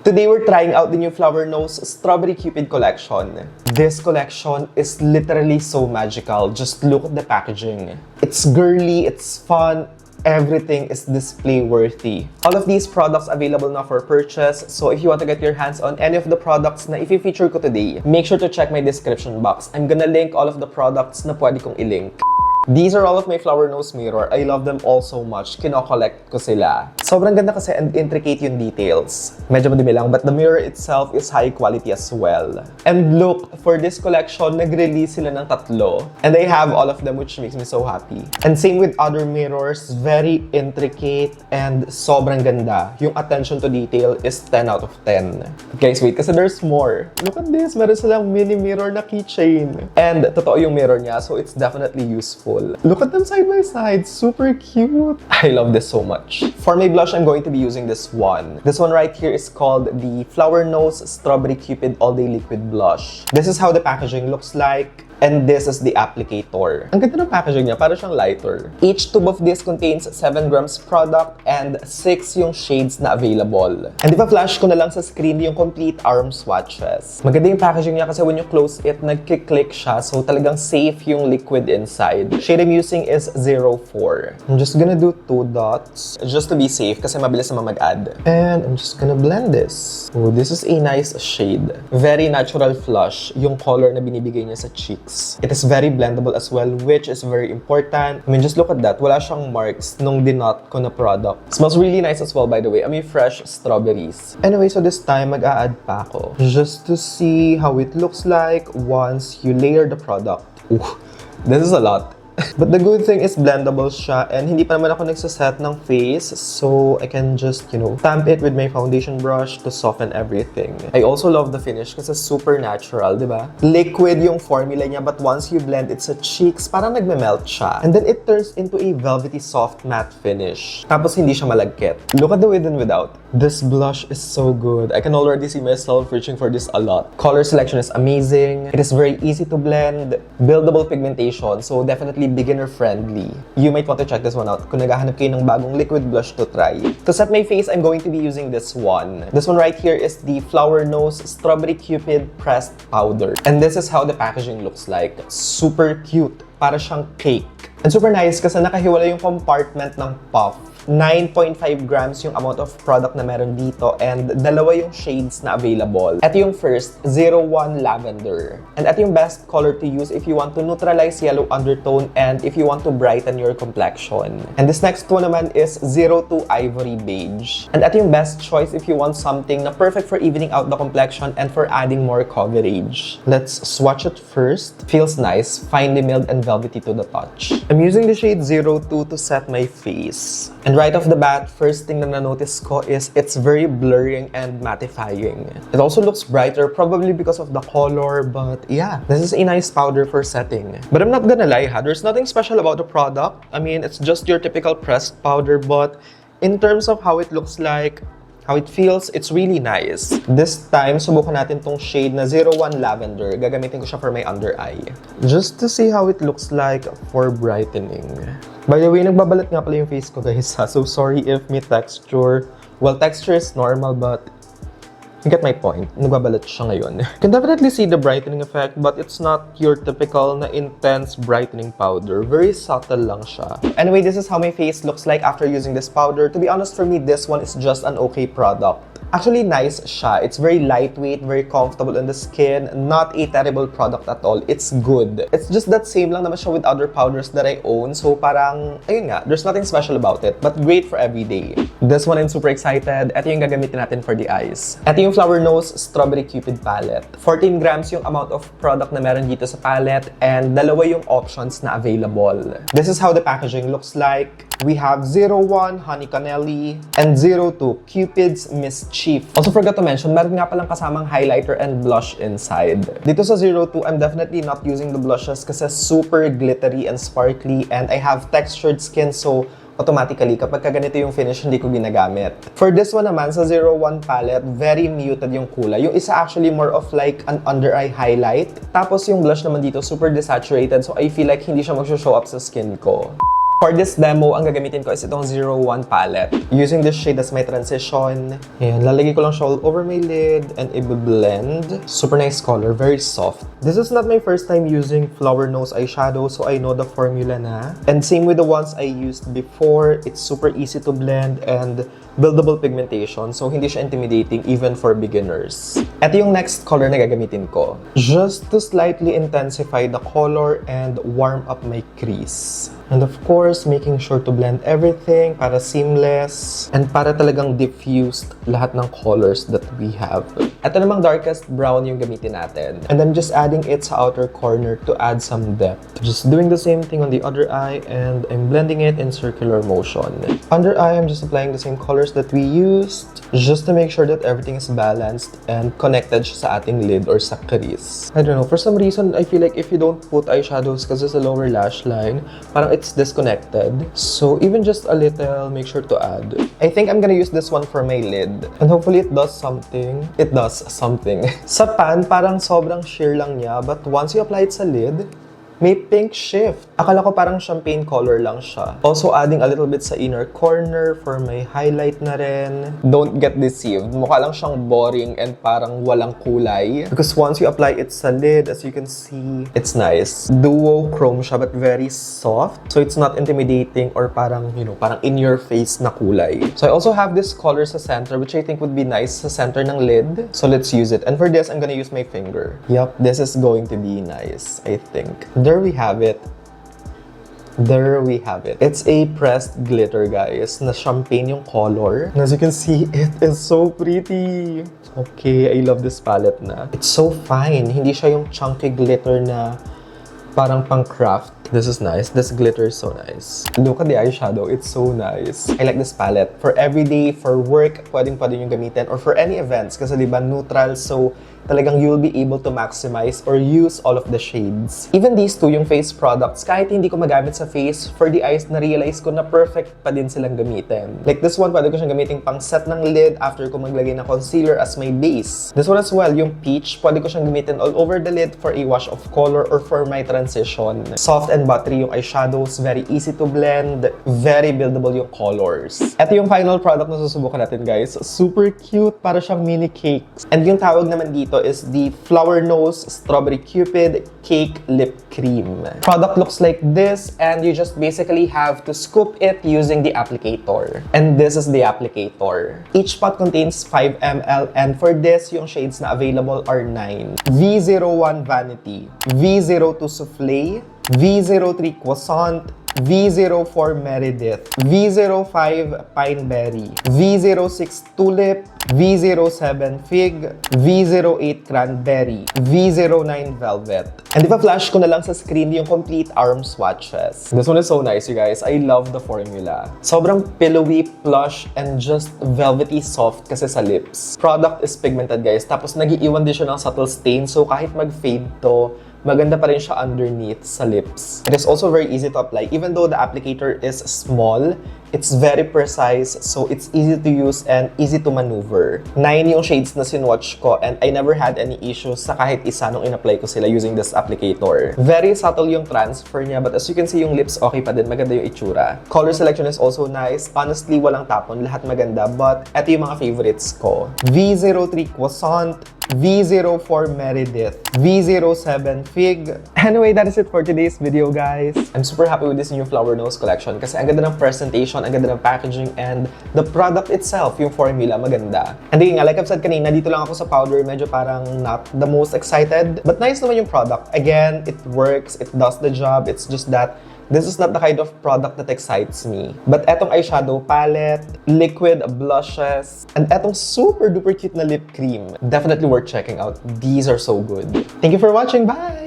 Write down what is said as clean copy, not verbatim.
Today we're trying out the new Flower Nose Strawberry Cupid collection. This collection is literally so magical. Just look at the packaging. It's girly, it's fun, everything is display worthy. All of these products available now for purchase. So if you want to get your hands on any of the products na i-feature ko today, make sure to check my description box. I'm gonna link all of the products na pwede kong i-link. These are all of my Flower Nose mirror. I love them all so much. Kino-collect ko sila. Sobrang ganda kasi and intricate yung details. Medyo madumi lang, but the mirror itself is high quality as well. And look, for this collection, nag-release sila ng 3. And I have all of them, which makes me so happy. And same with other mirrors, very intricate and sobrang ganda. Yung attention to detail is 10 out of 10. Guys, wait, kasi there's more. Look at this, meron silang mini mirror na keychain. And totoo yung mirror niya, so it's definitely useful. Look at them side by side. Super cute. I love this so much. For my blush, I'm going to be using this one. This one right here is called the Flower Nose Strawberry Cupid All Day Liquid Blush. This is how the packaging looks like. And this is the applicator. Ang ganda ng packaging niya, para siyang lighter. Each tube of this contains 7 grams product and 6 yung shades na available. And ipa-flash ko na lang sa screen yung complete arm swatches. Maganda yung packaging niya kasi when you close it, nagkiklik siya. So talagang safe yung liquid inside. Shade I'm using is 04. I'm just gonna do 2 dots just to be safe kasi mabilis naman mag-add. And I'm just gonna blend this. Oh, this is a nice shade. Very natural flush yung color na binibigay niya sa cheeks. It is very blendable as well, which is very important. I mean, just look at that. Wala siyang marks nung dinot ko na product. Smells really nice as well, by the way. I mean, fresh strawberries. Anyway, so this time, mag-a-add pa ako. Just to see how it looks like once you layer the product. Ooh, this is a lot. But the good thing is blendable siya and hindi pa naman ako nagsaset ng face, so I can just, stamp it with my foundation brush to soften everything. I also love the finish kasi super natural, di ba? Liquid yung formula niya, but once you blend it sa cheeks, parang nagme-melt siya. And then it turns into a velvety soft matte finish. Tapos hindi siya malagkit. Look at the with and without. This blush is so good. I can already see myself reaching for this a lot. Color selection is amazing. It is very easy to blend. Buildable pigmentation, so definitely beginner-friendly. You might want to check this one out kung naghahanap kayo ng bagong liquid blush to try. To set my face, I'm going to be using this one. This one right here is the Flower Nose Strawberry Cupid Pressed Powder. And this is how the packaging looks like. Super cute. Para siyang cake. And super nice kasi nakahiwala yung compartment ng puff. 9.5 grams yung amount of product na meron dito and 2 yung shades na available. Ito yung first, 01 Lavender. And ito yung best color to use if you want to neutralize yellow undertone and if you want to brighten your complexion. And this next one naman is 02 Ivory Beige. And ito yung best choice if you want something na perfect for evening out the complexion and for adding more coverage. Let's swatch it first. Feels nice, finely milled and velvety to the touch. I'm using the shade 02 to set my face. And right off the bat, first thing na na-notice ko is it's very blurring and mattifying. It also looks brighter, probably because of the color, but yeah, this is a nice powder for setting. But I'm not gonna lie, there's nothing special about the product. I mean, it's just your typical pressed powder, but in terms of how it looks like, how it feels, it's really nice. This time, subukan natin tong shade na 01 Lavender. Gagamitin ko siya for my under eye. Just to see how it looks like for brightening. By the way, nagbabalat nga pala yung face ko, guys. So sorry if may texture. Well, texture is normal, but you get my point. Nagbabalat siya ngayon. You can definitely see the brightening effect, but it's not your typical na intense brightening powder. Very subtle lang siya. Anyway, this is how my face looks like after using this powder. To be honest, for me, this one is just an okay product. Actually, nice siya. It's very lightweight, very comfortable on the skin. Not a terrible product at all. It's good. It's just that same lang naman siya with other powders that I own. So parang, ayun nga, there's nothing special about it. But great for everyday. This one, I'm super excited. Ito yung gagamitin natin for the eyes. Ito yung Flower Nose Strawberry Cupid palette. 14 grams yung amount of product na meron dito sa palette. And 2 yung options na available. This is how the packaging looks like. We have 01 Honey Canelli and 02 Cupid's Mischief. Also forgot to mention, meron nga palang kasamang highlighter and blush inside. Dito sa 02, I'm definitely not using the blushes kasi super glittery and sparkly and I have textured skin, so automatically, kapag ganito yung finish, hindi ko ginagamit. For this one naman, sa 01 palette, very muted yung kulay. Yung isa actually more of like an under eye highlight. Tapos yung blush naman dito, super desaturated, so I feel like hindi siya mag-show up sa skin ko. For this demo, ang gagamitin ko is itong 01 palette. Using this shade as my transition. Ayan, lalagay ko lang siya all over my lid and i-blend. Super nice color, very soft. This is not my first time using flower nose eyeshadow, so I know the formula na. And same with the ones I used before. It's super easy to blend and buildable pigmentation, so hindi siya intimidating even for beginners. Ito yung next color na gagamitin ko. Just to slightly intensify the color and warm up my crease. And of course, making sure to blend everything para seamless and para talagang diffused lahat ng colors that we have. Ito namang darkest brown yung gamitin natin. And I'm just adding it sa outer corner to add some depth. Just doing the same thing on the other eye and I'm blending it in circular motion. Under eye, I'm just applying the same colors that we used just to make sure that everything is balanced and connected siya sa ating lid or sa crease. I don't know, for some reason, I feel like if you don't put eyeshadows kasi sa lower lash line, parang it's disconnected. So even just a little, make sure to add. I think I'm gonna use this one for my lid. And hopefully it does something. It does something. Sa pan, parang sobrang sheer lang niya. But once you apply it sa lid, may pink shift. Akala ko parang champagne color lang siya. Also adding a little bit sa inner corner for my highlight na rin. Don't get deceived. Mukha lang siyang boring and parang walang kulay. Because once you apply it sa lid, as you can see, it's nice. Duo chrome siya but very soft. So it's not intimidating or parang, you know, parang in your face na kulay. So I also have this color sa center which I think would be nice sa center ng lid. So let's use it. And for this, I'm gonna use my finger. Yup, this is going to be nice, I think. There we have it. There we have it. It's a pressed glitter, guys, na champagne yung color. And as you can see, it is so pretty. Okay, I love this palette na. It's so fine. Hindi siya yung chunky glitter na parang pang craft. This is nice. This glitter is so nice. Look at the eyeshadow. It's so nice. I like this palette. For everyday, for work, pwedeng yung gamitin. Or for any events. Kasi diba, neutral. So, talagang you'll be able to maximize or use all of the shades. Even these two, yung face products, kahit hindi ko magamit sa face, for the eyes, na-realize ko na perfect pa din silang gamitin. Like this one, pwede ko siyang gamitin pang set ng lid after ko maglagay ng concealer as my base. This one as well, yung peach, pwede ko siyang gamitin all over the lid for a wash of color or for my transition. Soft and buttery yung eyeshadows, very easy to blend, very buildable yung colors. Ito yung final product na susubukan natin, guys. Super cute, para siyang mini cakes. And yung tawag naman dito is the Flower Nose Strawberry Cupid Cake Lip Cream. Product looks like this and you just basically have to scoop it using the applicator. And this is the applicator. Each pot contains 5 ml and for this, yung shades na available are 9. V01 Vanity, V02 Soufflé, V03 Croissant, V04 Meredith, V05 Pineberry, V06 Tulip, V07 Fig, V08 Cranberry, V09 Velvet. And ipa-flash ko na lang sa screen yung complete arm swatches. This one is so nice, you guys. I love the formula. Sobrang pillowy, plush, and just velvety soft kasi sa lips. Product is pigmented, guys. Tapos nag-iiwan din siya ng subtle stain. So kahit mag-fade to, maganda pa rin siya underneath sa lips. It is also very easy to apply. Even though the applicator is small, it's very precise, so it's easy to use and easy to maneuver. 9 yung shades na sinwatch ko and I never had any issues sa kahit isa nung in-apply ko sila using this applicator. Very subtle yung transfer niya, but as you can see, yung lips okay pa din. Maganda yung itsura. Color selection is also nice. Honestly, walang tapon. Lahat maganda, but eto yung mga favorites ko. V03 Croissant, V04 Meredith, V07 Fig. Anyway, that is it for today's video, guys. I'm super happy with this new Flower Nose collection kasi ang ganda ng presentation, ang ganda ng packaging, and the product itself, yung formula, maganda. And again, like I've said kanina, dito lang ako sa powder, medyo parang not the most excited. But nice naman yung product. Again, it works, it does the job. It's just that this is not the kind of product that excites me. But etong eyeshadow palette, liquid blushes, and etong super duper cute na lip cream, definitely worth checking out. These are so good. Thank you for watching. Bye!